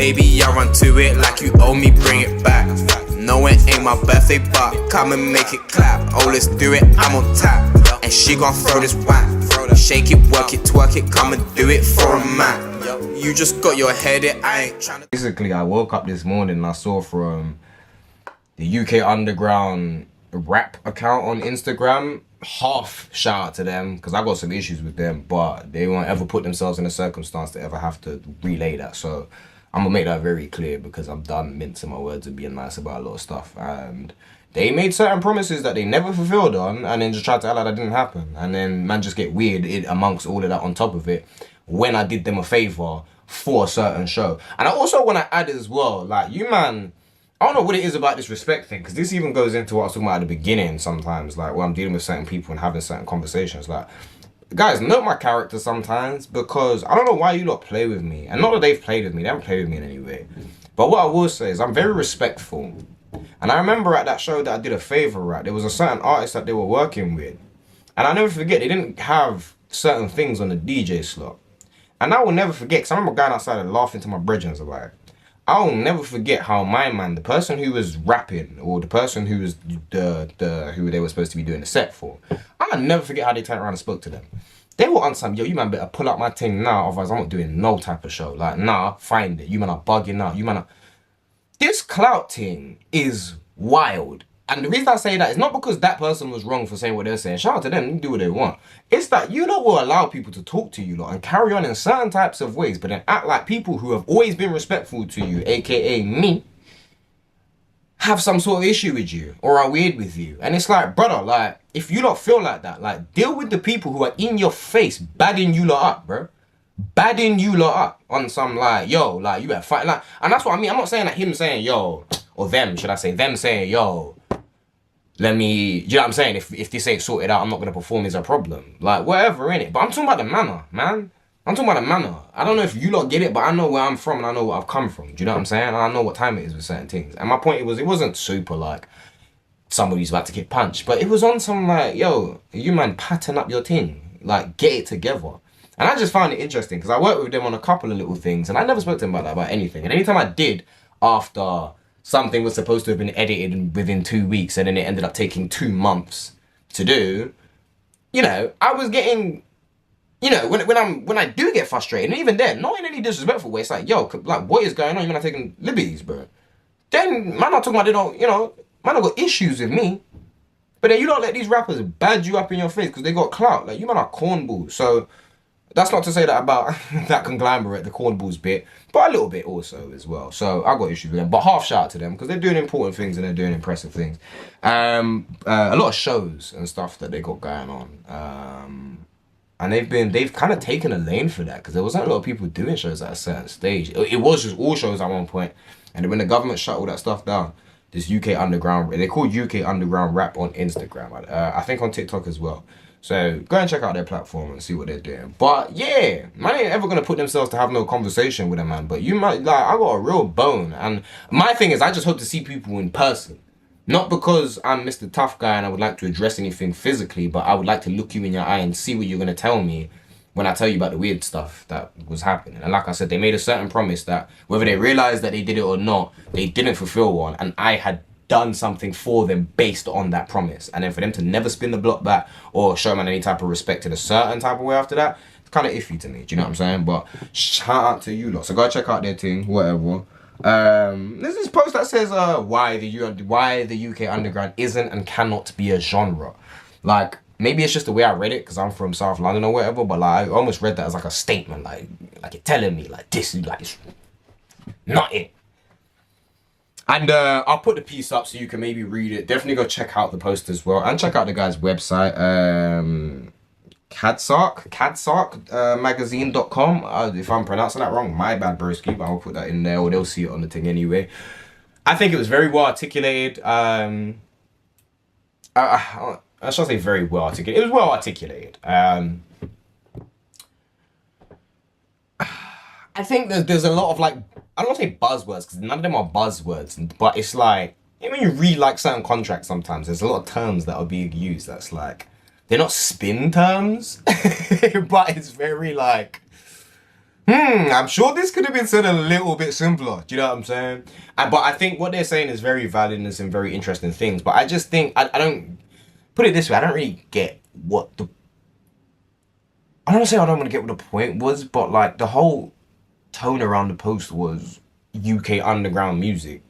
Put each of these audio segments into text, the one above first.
Baby, I run to it like you owe me, bring it back. No, it ain't my birthday, but come and make it clap. Oh, let's do it, I'm on tap. And she gon' throw this whack. Shake it, work it, twerk it, come and do it for a man. You just got your head in, I ain't tryna. Basically, I woke up this morning and I saw from the UK Underground rap account on Instagram, half shout out to them, because I got some issues with them, but they won't ever put themselves in a circumstance to ever have to relay that. So I'm gonna make that very clear, because I'm done mincing my words and being nice about a lot of stuff. And they made certain promises that they never fulfilled on, and then just tried to act like that didn't happen. And then man just get weird amongst all of that on top of it when I did them a favour for a certain show. And I also want to add as well, like, you man, I don't know what it is about this respect thing, because this even goes into what I was talking about at the beginning sometimes, like when I'm dealing with certain people and having certain conversations. Like, guys, note my character sometimes, because I don't know why you lot play with me. And not that they've played with me, they haven't played with me in any way. But what I will say is I'm very respectful. And I remember at that show that I did a favour at, there was a certain artist that they were working with. And I'll never forget, they didn't have certain things on the DJ slot. And I will never forget, because I remember going outside and laughing to my brethren about it. I'll never forget how my man, the person who was rapping, or the person who was who they were supposed to be doing the set for, I'll never forget how they turned around and spoke to them. They were on some, yo, you man better pull up my thing now, otherwise I'm not doing no type of show. Like, nah, find it. You man are bugging out. You man are... This clout thing is wild. And the reason I say that is not because that person was wrong for saying what they're saying. Shout out to them, they can do what they want. It's that you lot will allow people to talk to you lot and carry on in certain types of ways, but then act like people who have always been respectful to you, aka me, have some sort of issue with you or are weird with you. And it's like, brother, like, if you lot feel like that, like, deal with the people who are in your face badding you lot up, bro. Badding you lot up on some, like, yo, like, you better fight. Like, and that's what I mean. I'm not saying that him saying, yo, or them, should I say, them saying, yo, let me, you know what I'm saying? If this ain't sorted out, I'm not going to perform is a problem. Like, whatever, innit? But I'm talking about the manner, man. I'm talking about the manner. I don't know if you lot get it, but I know where I'm from and I know what I've come from. Do you know what I'm saying? And I know what time it is with certain things. And my point it wasn't super like somebody's about to get punched, but it was on some like, yo, you man pattern up your thing. Like, get it together. And I just found it interesting because I worked with them on a couple of little things and I never spoke to them about anything. And anytime I did, after something was supposed to have been edited within 2 weeks and then it ended up taking 2 months to do, you know, I was getting, you know, when I do get frustrated, and even then, not in any disrespectful way, it's like, yo, like, what is going on? You're not taking liberties, bro. Then, man, not talking about they don't, you know, man, I got issues with me. But then you don't let these rappers bad you up in your face because they got clout. Like, you man are cornballs. So, that's not to say that about that conglomerate, the cornballs bit, but a little bit also as well. So I got issues with them, but half shout out to them because they're doing important things and they're doing impressive things. A lot of shows and stuff that they got going on. And they've kind of taken a lane for that because there wasn't a lot of people doing shows at a certain stage. It was just all shows at one point. And then when the government shut all that stuff down, this UK Underground, they call UK Underground Rap on Instagram. I think on TikTok as well. So go and check out their platform and see what they're doing. But yeah, man ain't ever gonna put themselves to have no conversation with a man. But you might, like, I got a real bone. And my thing is, I just hope to see people in person. Not because I'm Mr. Tough Guy and I would like to address anything physically, but I would like to look you in your eye and see what you're gonna tell me when I tell you about the weird stuff that was happening. And like I said, they made a certain promise that whether they realized that they did it or not, they didn't fulfill one. And I had done something for them based on that promise, and then for them to never spin the block back or show man any type of respect in a certain type of way after that, it's kind of iffy to me. Do you know what I'm saying? But shout out to you lot. So go check out their thing, whatever. There's this post that says why the UK Underground isn't and cannot be a genre. Like, maybe it's just the way I read it because I'm from South London or whatever, but like I almost read that as like a statement, like it telling me like this is like it's not it. And I'll put the piece up so you can maybe read it. Definitely go check out the post as well. And check out the guy's website. Cadsark magazine.com. If I'm pronouncing that wrong, my bad, broski. But I'll put that in there or they'll see it on the thing anyway. I think it was very well articulated. I shall say very well articulated. It was well articulated. I think there's a lot of like, I don't want to say buzzwords because none of them are buzzwords, but it's like, when you read like certain contracts sometimes, there's a lot of terms that are being used that's like, they're not spin terms, but it's very like, I'm sure this could have been said a little bit simpler. Do you know what I'm saying? But I think what they're saying is very valid and some very interesting things. But I just think I don't put it this way. I don't really get what the. I don't want to say I don't want to get what the point was, but like the whole tone around the post was UK underground music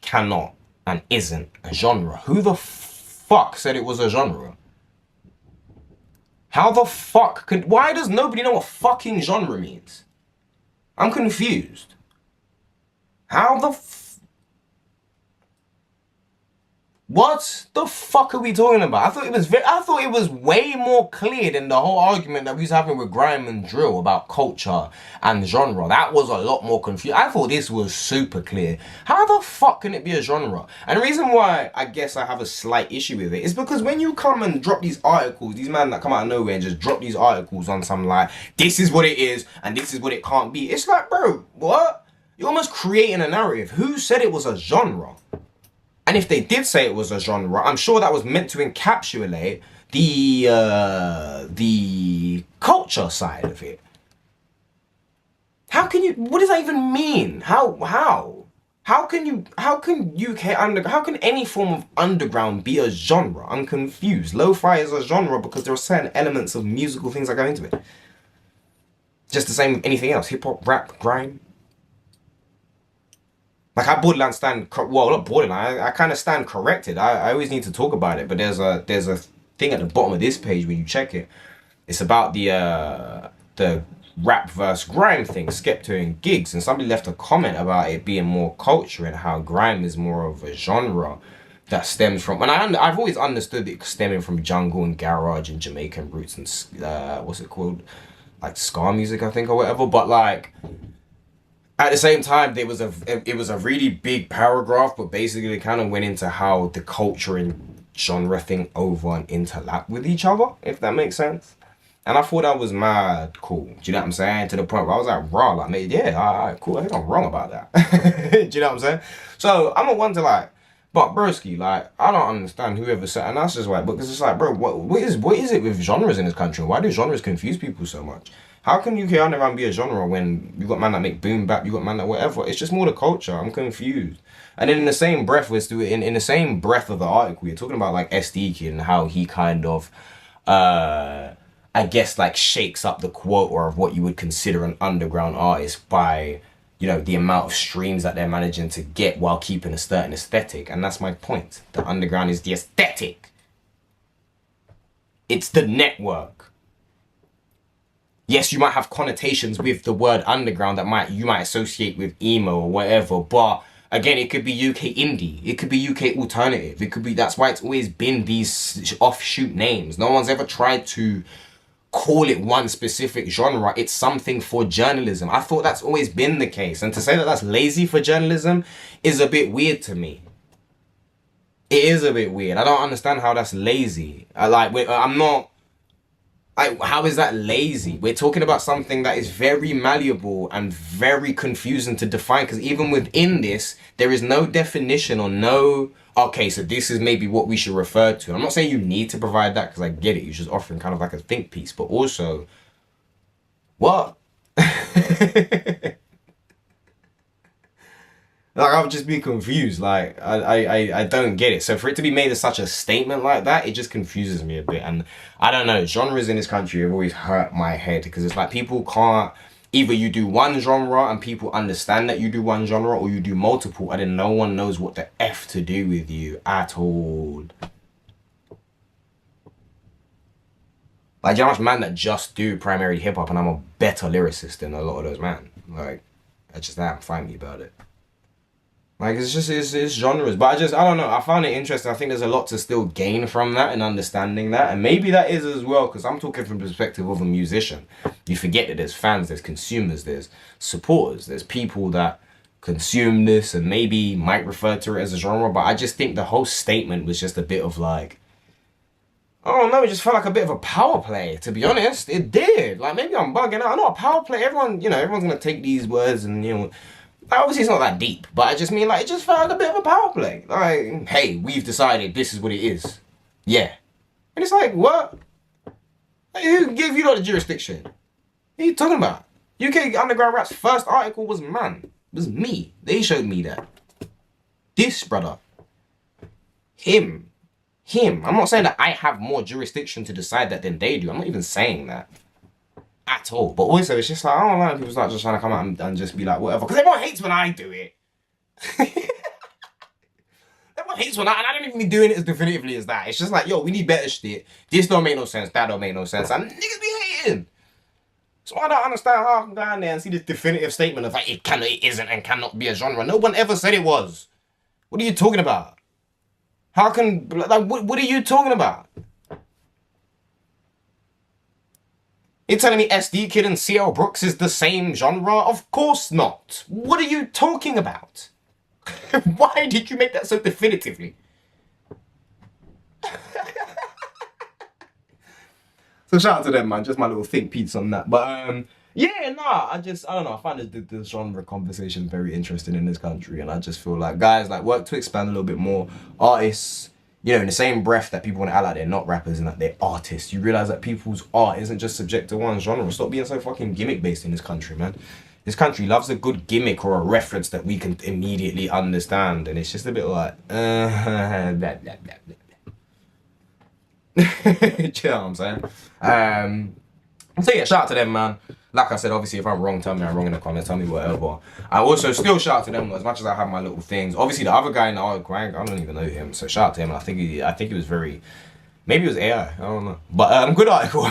cannot and isn't a genre. Who the fuck said it was a genre? How the fuck could... Why does nobody know what fucking genre means? I'm confused. How the What the fuck are we talking about? I thought it was way more clear than the whole argument that we was having with grime and drill about culture and genre. That was a lot more confused. I thought this was super clear. How the fuck can it be a genre? And the reason why I guess I have a slight issue with it is because when you come and drop these articles, these men that come out of nowhere and just drop these articles on some like, this is what it is and this is what it can't be. It's like, bro, what? You're almost creating a narrative. Who said it was a genre? And if they did say it was a genre, I'm sure that was meant to encapsulate the culture side of it. How can you? What does that even mean? How can any form of underground be a genre? I'm confused. Lo-fi is a genre because there are certain elements of musical things that go into it. Just the same with anything else. Hip hop, rap, grime. Like I borderline stand, well not borderline, I kind of stand corrected. I always need to talk about it, but there's a thing at the bottom of this page when you check it. It's about the rap versus grime thing, Skepta and Gigs, and somebody left a comment about it being more culture and how grime is more of a genre that stems from, and I've always understood it stemming from jungle and garage and Jamaican roots and what's it called, like ska music I think or whatever, but like. At the same time, it was a really big paragraph, but basically it kind of went into how the culture and genre thing over and interlap with each other, if that makes sense. And I thought that was mad cool. Do you know what I'm saying? To the point where I was like, raw, like, mate, yeah, all right, cool. I think I'm wrong about that. Do you know what I'm saying? So I'm a one to like, but broski, like, I don't understand whoever said, and that's just like, because it's like, bro, what is it with genres in this country? Why do genres confuse people so much? How can UK Underground be a genre when you got man that make boom bap, you got man that whatever? It's just more the culture. I'm confused. And then in the same breath, in the same breath of the article, we're talking about like SD Kid and how he kind of, I guess like shakes up the quota of what you would consider an underground artist by, you know, the amount of streams that they're managing to get while keeping a certain aesthetic. And that's my point. The underground is the aesthetic. It's the network. Yes, you might have connotations with the word underground that you might associate with emo or whatever, but again, it could be UK indie, it could be UK alternative, it could be, that's why it's always been these offshoot names. No one's ever tried to call it one specific genre. It's something for journalism. I thought that's always been the case, and to say that that's lazy for journalism is a bit weird to me. It is a bit weird. I don't understand how that's lazy. How is that lazy? We're talking about something that is very malleable and very confusing to define, because even within this, there is no definition or no, okay, so this is maybe what we should refer to. I'm not saying you need to provide that, because I get it. You're just offering kind of like a think piece, but also, what? Like, I would just be confused. Like, I don't get it. So for it to be made as such a statement like that, it just confuses me a bit. And I don't know, genres in this country have always hurt my head, because it's like people can't, either you do one genre and people understand that you do one genre, or you do multiple and then no one knows what the F to do with you at all. Like, do you know how much man that just do primarily hip hop and I'm a better lyricist than a lot of those man? Like, I just am, find me about it. Like, it's genres. But I don't know. I found it interesting. I think there's a lot to still gain from that and understanding that. And maybe that is as well, because I'm talking from the perspective of a musician. You forget that there's fans, there's consumers, there's supporters, there's people that consume this and maybe might refer to it as a genre. But I just think the whole statement was just a bit of like, oh no, it just felt like a bit of a power play, to be honest. It did. Like, maybe I'm bugging out. I know a power play, everyone's going to take these words and, obviously it's not that deep, but I just mean, like, it just felt like a bit of a power play. Like, hey, we've decided this is what it is. Yeah. And it's like, what? Like, who gave you the jurisdiction? What are you talking about? UK Underground Rap's first article was me. They showed me that. This brother. Him. I'm not saying that I have more jurisdiction to decide that than they do. I'm not even saying that. At all. But also, it's just like, I don't know, people start just trying to come out and just be like, whatever. Because everyone hates when I do it. Everyone hates when I don't even be doing it as definitively as that. It's just like, yo, we need better shit. This don't make no sense. That don't make no sense. And niggas be hating. So I don't understand how I can go down there and see this definitive statement of like, it isn't and cannot be a genre. No one ever said it was. What are you talking about? How can, like, what are you talking about? You're telling me SD Kid and CL Brooks is the same genre? Of course not. What are you talking about? Why did you make that so definitively? So shout out to them, man. Just my little think piece on that. But yeah, nah, I don't know. I find the genre conversation very interesting in this country, and I just feel like guys like work to expand a little bit more. Artists, you know, in the same breath that people want to act like they're not rappers and that they're artists, you realize that people's art isn't just subject to one genre. Stop being so fucking gimmick based in this country, man. This country loves a good gimmick or a reference that we can immediately understand, and it's just a bit like, blah, blah, blah, blah. Do you know what I'm saying? So yeah, shout out to them, man. Like I said, obviously, if I'm wrong, tell me I'm wrong in the comments. Tell me whatever. I also still shout out to them as much as I have my little things. Obviously, the other guy in the article, I don't even know him. So shout out to him. I think he was very, maybe it was AI. I don't know. But good article.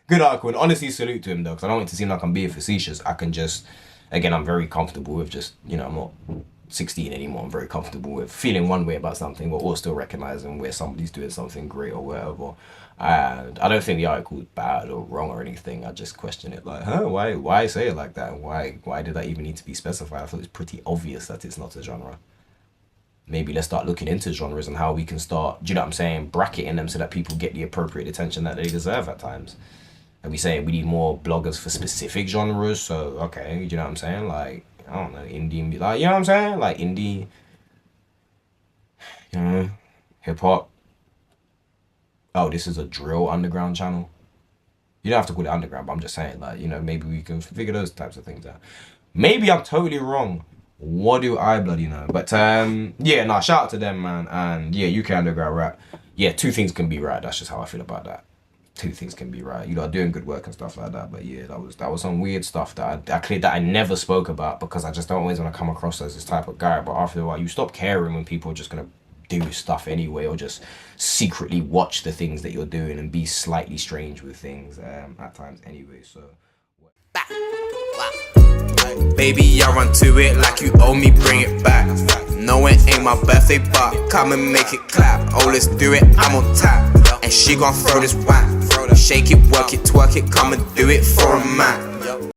Good article. And honestly, salute to him though, because I don't want it to seem like I'm being facetious. I can just, again, I'm very comfortable with just, you know, I'm not 16 anymore. I'm very comfortable with feeling one way about something, but also still recognizing where somebody's doing something great or whatever. And I don't think the article is bad or wrong or anything. I just question it like, why say it like that? Why did that even need to be specified? I thought it's pretty obvious that it's not a genre. Maybe let's start looking into genres and how we can start, do you know what I'm saying, bracketing them so that people get the appropriate attention that they deserve at times. And we say we need more bloggers for specific genres, so okay, do you know what I'm saying? Like, I don't know, indie, like, you know what I'm saying? Like indie, you know, hip hop. Oh, this is a drill underground channel. You don't have to call it underground, but I'm just saying, like, you know, maybe we can figure those types of things out. Maybe I'm totally wrong. What do I bloody know? But yeah, nah, shout out to them, man. And yeah, UK Underground Rap. Yeah, two things can be right. That's just how I feel about that. Two things can be right. You know, doing good work and stuff like that. But yeah, that was some weird stuff that I never spoke about because I just don't always want to come across as this type of guy. But after a while, you stop caring when people are just gonna do stuff anyway, or just secretly watch the things that you're doing and be slightly strange with things at times anyway. So baby, I run to it like you owe me, bring it back. No, it ain't my birthday, but come and make it clap. Oh, let's do it, I'm on tap. And she gon' throw this whack. Shake it, work it, twerk it, come and do it for a man.